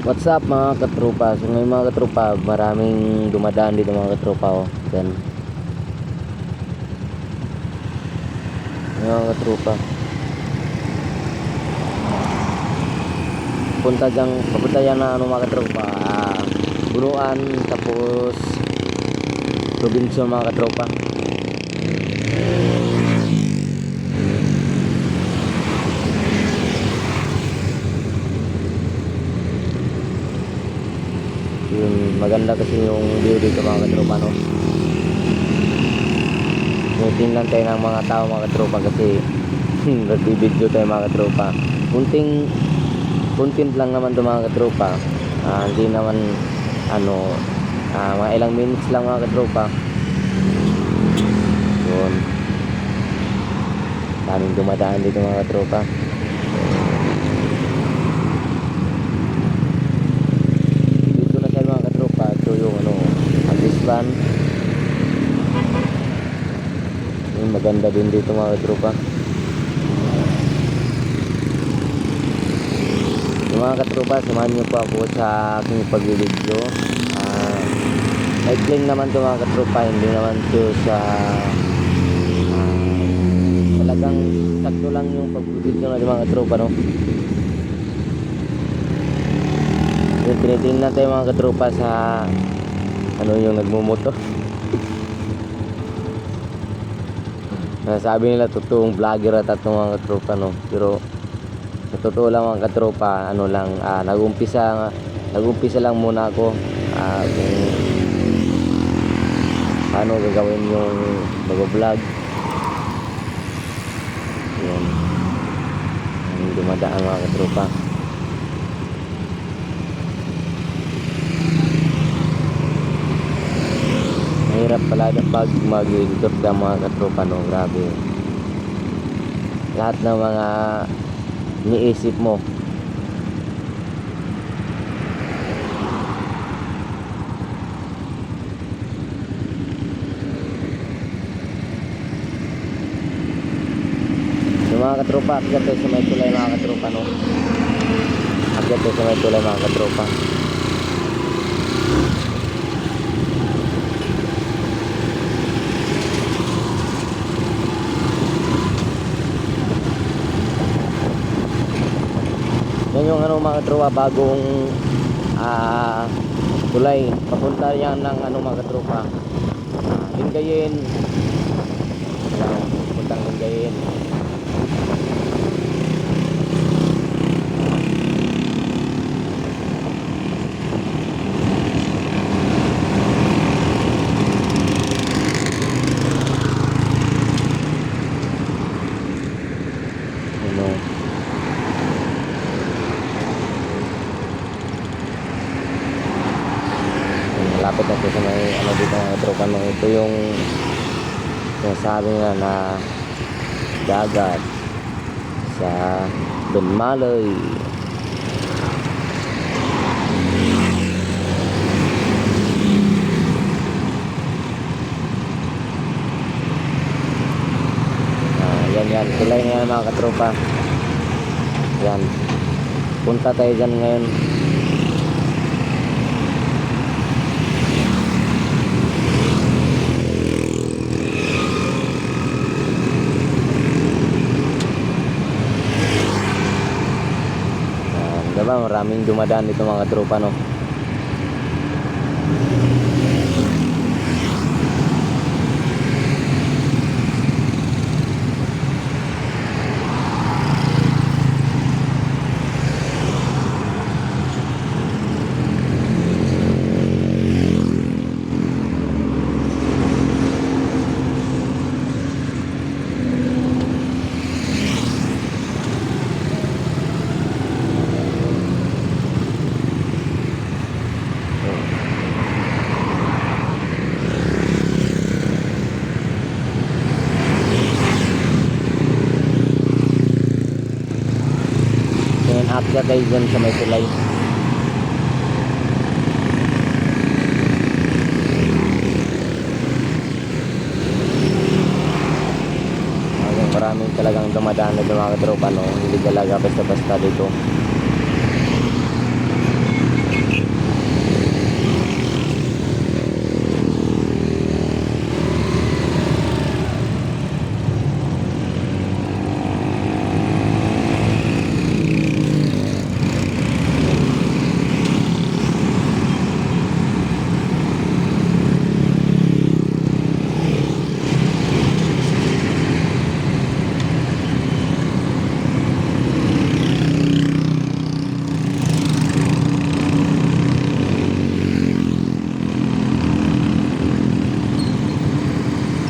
What's up mga katropa? So ngayon mga katropa, maraming dumadaan dito mga katropa, oh. Yan. Mga katropa. Papunta yan na ano mga katropa, Bunuan, tapos probinsya mga katropa. Yun, maganda kasi yung view dito mga katropa, no? Tingnan tayo ng mga tao mga katropa kasi nagbibideo tayo mga katropa. Content lang naman to mga katropa. Hindi naman ano, mga ilang minutes lang mga katropa. Yun, daming dumadaan dito mga katropa. Dito na siya mga katropa. Ito yung ano, Antisban. Yung maganda din dito mga katropa. Yung mga katropa, samahan nyo po ako sa aking pagbibideo. Maikling naman ito mga katropa, hindi naman ito sa talagang sakto lang yung pagbibideo ng mga katropa, no? Yung tinitingnan tayo mga katropa sa ano yung nagmumoto. Sabi nila totoong vlogger at itong mga katropa, no? Pero sa totoo lang mga katropa, ano lang, nag-umpisa lang muna ako kung paano gagawin yung mag-vlog. Yun, yung dumadaan mga katropa. Mahirap pala pag mag-editor ka mga katropa, no? Grabe, lahat ng mga iniisip mo so mga katropa, akyat tayo sa may tulay mga katropa, no? Akyat tayo sa may tulay mga katropa. Yan yung ano mga katropa, bagong tulay papunta yan ng ano mga katropa, Lingayen. Yan, puntang Lingayen. Ano, malapit na po sa may ano dito mga katropa, no? Ito yung sinasabi nga na dagat sa Benmaloy. Yan, tulay nga mga katropa. Yan, punta tayo dyan ngayon. Diba, maraming dumadaan dito mga katropa, no? Akyat tayo dyan sa may tulay. Maraming talagang dumadaan na mga katropa, no? Hindi talaga basta-basta dito.